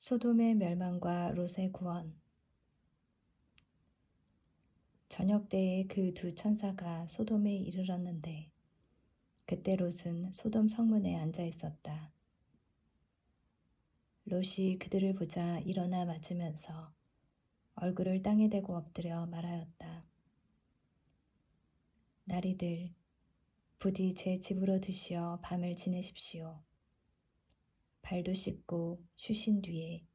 소돔의 멸망과 롯의 구원. 저녁 때에 그 두 천사가 소돔에 이르렀는데 그때 롯은 소돔 성문에 앉아 있었다. 롯이 그들을 보자 일어나 맞으면서 얼굴을 땅에 대고 엎드려 말하였다. 나리들, 부디 제 집으로 드시어 밤을 지내십시오. 발도 씻고 쉬신 뒤에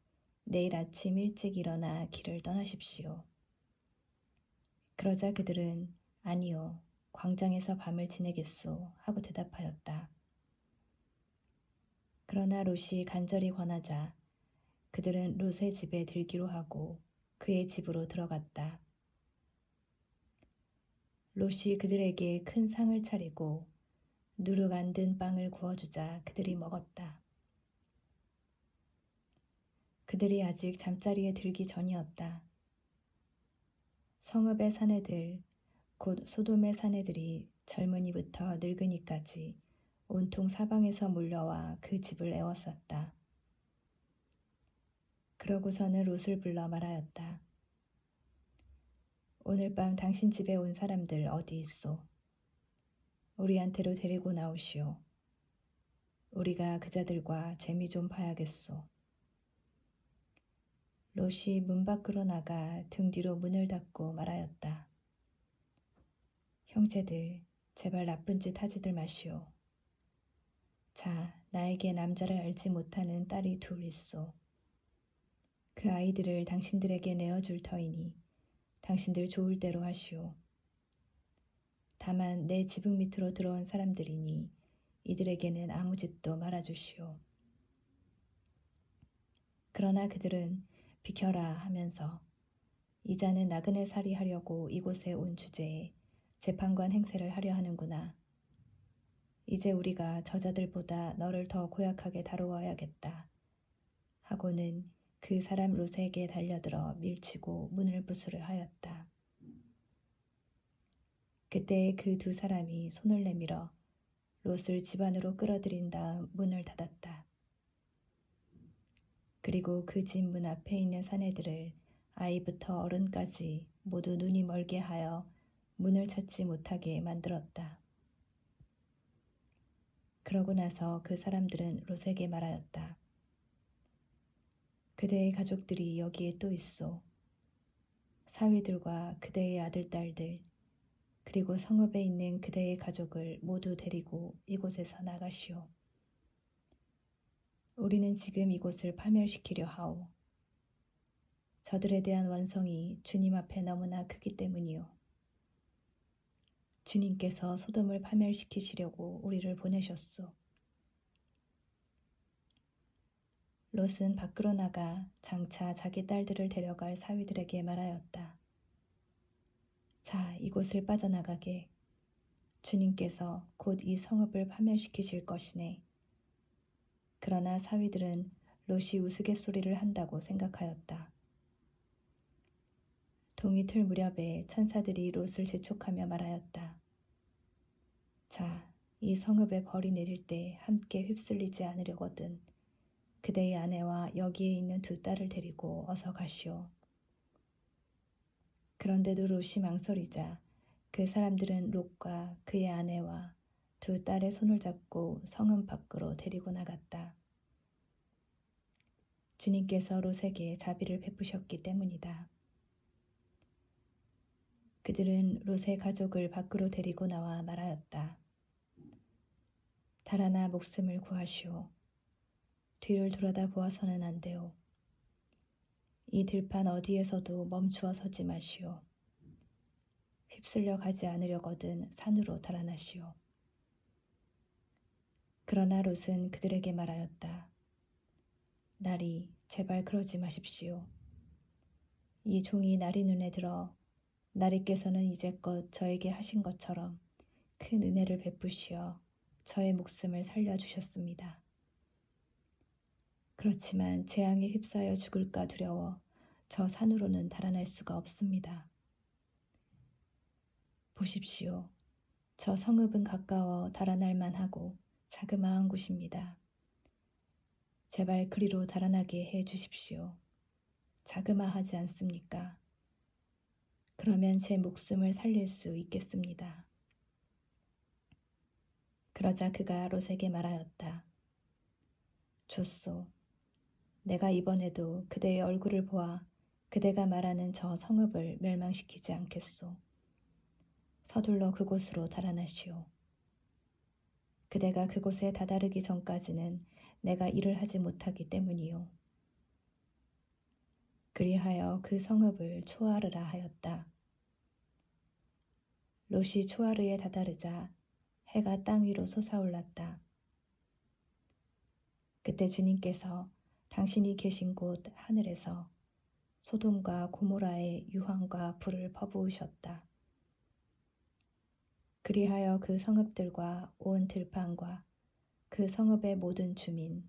내일 아침 일찍 일어나 길을 떠나십시오. 그러자 그들은 아니요, 광장에서 밤을 지내겠소 하고 대답하였다. 그러나 롯이 간절히 권하자 그들은 롯의 집에 들기로 하고 그의 집으로 들어갔다. 롯이 그들에게 큰 상을 차리고 누룩 안 든 빵을 구워주자 그들이 먹었다. 그들이 아직 잠자리에 들기 전이었다. 성읍의 사내들, 곧 소돔의 사내들이 젊은이부터 늙은이까지 온통 사방에서 몰려와 그 집을 에워쌌다. 그러고서는 롯을 불러 말하였다. 오늘 밤 당신 집에 온 사람들 어디 있소? 우리한테로 데리고 나오시오. 우리가 그자들과 재미 좀 봐야겠소. 롯이 문 밖으로 나가 등 뒤로 문을 닫고 말하였다. 형제들, 제발 나쁜 짓 하지들 마시오. 자, 나에게 남자를 알지 못하는 딸이 둘 있소. 그 아이들을 당신들에게 내어줄 터이니 당신들 좋을 대로 하시오. 다만 내 지붕 밑으로 들어온 사람들이니 이들에게는 아무 짓도 말아주시오. 그러나 그들은 비켜라 하면서 이자는 나그네 살이 하려고 이곳에 온 주제에 재판관 행세를 하려 하는구나. 이제 우리가 저자들보다 너를 더 고약하게 다루어야겠다. 하고는 그 사람 롯에게 달려들어 밀치고 문을 부수려 하였다. 그때 그 두 사람이 손을 내밀어 롯을 집 안으로 끌어들인 다음 문을 닫았다. 그리고 그 집 문 앞에 있는 사내들을 아이부터 어른까지 모두 눈이 멀게 하여 문을 찾지 못하게 만들었다. 그러고 나서 그 사람들은 롯에게 말하였다. 그대의 가족들이 여기에 또 있소. 사위들과 그대의 아들, 딸들, 그리고 성읍에 있는 그대의 가족을 모두 데리고 이곳에서 나가시오. 우리는 지금 이곳을 파멸시키려 하오. 저들에 대한 원성이 주님 앞에 너무나 크기 때문이요. 주님께서 소돔을 파멸시키시려고 우리를 보내셨소. 롯은 밖으로 나가 장차 자기 딸들을 데려갈 사위들에게 말하였다. 자, 이곳을 빠져나가게. 주님께서 곧 이 성읍을 파멸시키실 것이네. 그러나 사위들은 롯이 우스갯소리를 한다고 생각하였다. 동이 틀 무렵에 천사들이 롯을 재촉하며 말하였다. 자, 이 성읍에 벌이 내릴 때 함께 휩쓸리지 않으려거든 그대의 아내와 여기에 있는 두 딸을 데리고 어서 가시오. 그런데도 롯이 망설이자 그 사람들은 롯과 그의 아내와 두 딸의 손을 잡고 성읍 밖으로 데리고 나갔다. 주님께서 롯에게 자비를 베푸셨기 때문이다. 그들은 롯의 가족을 밖으로 데리고 나와 말하였다. 달아나 목숨을 구하시오. 뒤를 돌아다 보아서는 안 되오. 이 들판 어디에서도 멈추어 서지 마시오. 휩쓸려 가지 않으려거든 산으로 달아나시오. 그러나 롯은 그들에게 말하였다. 나리, 제발 그러지 마십시오. 이 종이 나리 눈에 들어 나리께서는 이제껏 저에게 하신 것처럼 큰 은혜를 베푸시어 저의 목숨을 살려주셨습니다. 그렇지만 재앙에 휩싸여 죽을까 두려워 저 산으로는 달아날 수가 없습니다. 보십시오. 저 성읍은 가까워 달아날 만하고 자그마한 곳입니다. 제발 그리로 달아나게 해 주십시오. 자그마하지 않습니까? 그러면 제 목숨을 살릴 수 있겠습니다. 그러자 그가 롯에게 말하였다. 좋소. 내가 이번에도 그대의 얼굴을 보아 그대가 말하는 저 성읍을 멸망시키지 않겠소. 서둘러 그곳으로 달아나시오. 그대가 그곳에 다다르기 전까지는 내가 일을 하지 못하기 때문이요. 그리하여 그 성읍을 초아르라 하였다. 롯이 초아르에 다다르자 해가 땅 위로 솟아올랐다. 그때 주님께서 당신이 계신 곳 하늘에서 소돔과 고모라의 유황과 불을 퍼부으셨다. 그리하여 그 성읍들과 온 들판과 그 성읍의 모든 주민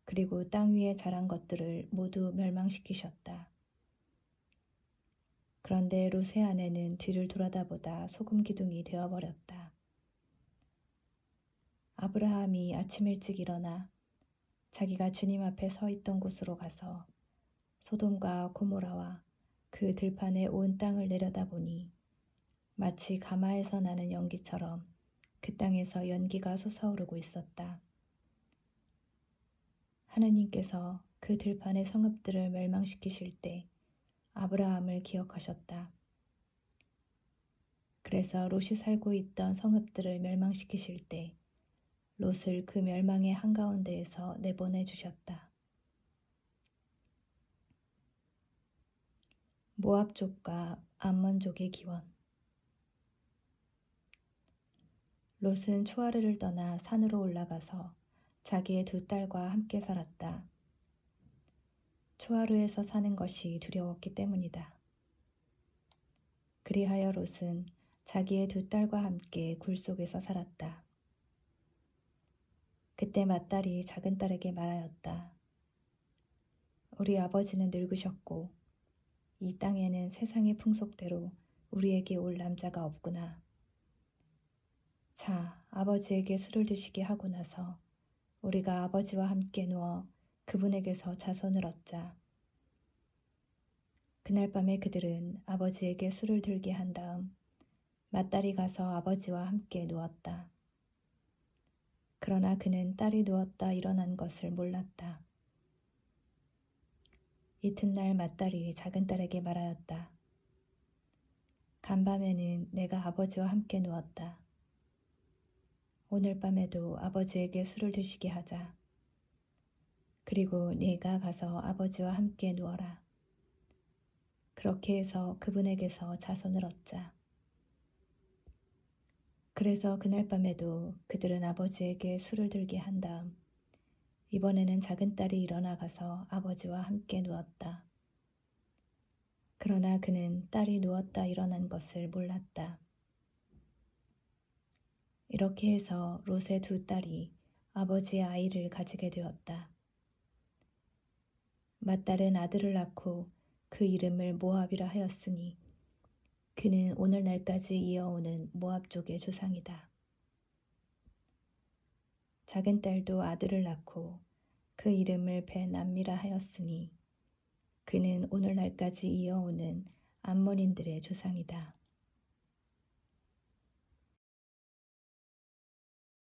그리고 땅 위에 자란 것들을 모두 멸망시키셨다. 그런데 롯의 아내는 뒤를 돌아다보다 소금 기둥이 되어버렸다. 아브라함이 아침 일찍 일어나 자기가 주님 앞에 서 있던 곳으로 가서 소돔과 고모라와 그 들판의 온 땅을 내려다보니 마치 가마에서 나는 연기처럼 그 땅에서 연기가 솟아오르고 있었다. 하느님께서 그 들판의 성읍들을 멸망시키실 때 아브라함을 기억하셨다. 그래서 롯이 살고 있던 성읍들을 멸망시키실 때 롯을 그 멸망의 한가운데에서 내보내 주셨다. 모압족과 암몬족의 기원. 롯은 초아르를 떠나 산으로 올라가서 자기의 두 딸과 함께 살았다. 초아르에서 사는 것이 두려웠기 때문이다. 그리하여 롯은 자기의 두 딸과 함께 굴 속에서 살았다. 그때 맏딸이 작은 딸에게 말하였다. 우리 아버지는 늙으셨고 이 땅에는 세상의 풍속대로 우리에게 올 남자가 없구나. 자, 아버지에게 술을 드시게 하고 나서 우리가 아버지와 함께 누워 그분에게서 자손을 얻자. 그날 밤에 그들은 아버지에게 술을 들게 한 다음 맏딸이 가서 아버지와 함께 누웠다. 그러나 그는 딸이 누웠다 일어난 것을 몰랐다. 이튿날 맏딸이 작은딸에게 말하였다. 간밤에는 내가 아버지와 함께 누웠다. 오늘 밤에도 아버지에게 술을 드시게 하자. 그리고 네가 가서 아버지와 함께 누워라. 그렇게 해서 그분에게서 자손을 얻자. 그래서 그날 밤에도 그들은 아버지에게 술을 들게 한 다음 이번에는 작은딸이 일어나 가서 아버지와 함께 누웠다. 그러나 그는 딸이 누웠다 일어난 것을 몰랐다. 이렇게 해서 롯의 두 딸이 아버지의 아이를 가지게 되었다. 맏딸은 아들을 낳고 그 이름을 모압이라 하였으니 그는 오늘날까지 이어오는 모압족의 조상이다. 작은 딸도 아들을 낳고 그 이름을 벤암미라 하였으니 그는 오늘날까지 이어오는 암몬인들의 조상이다.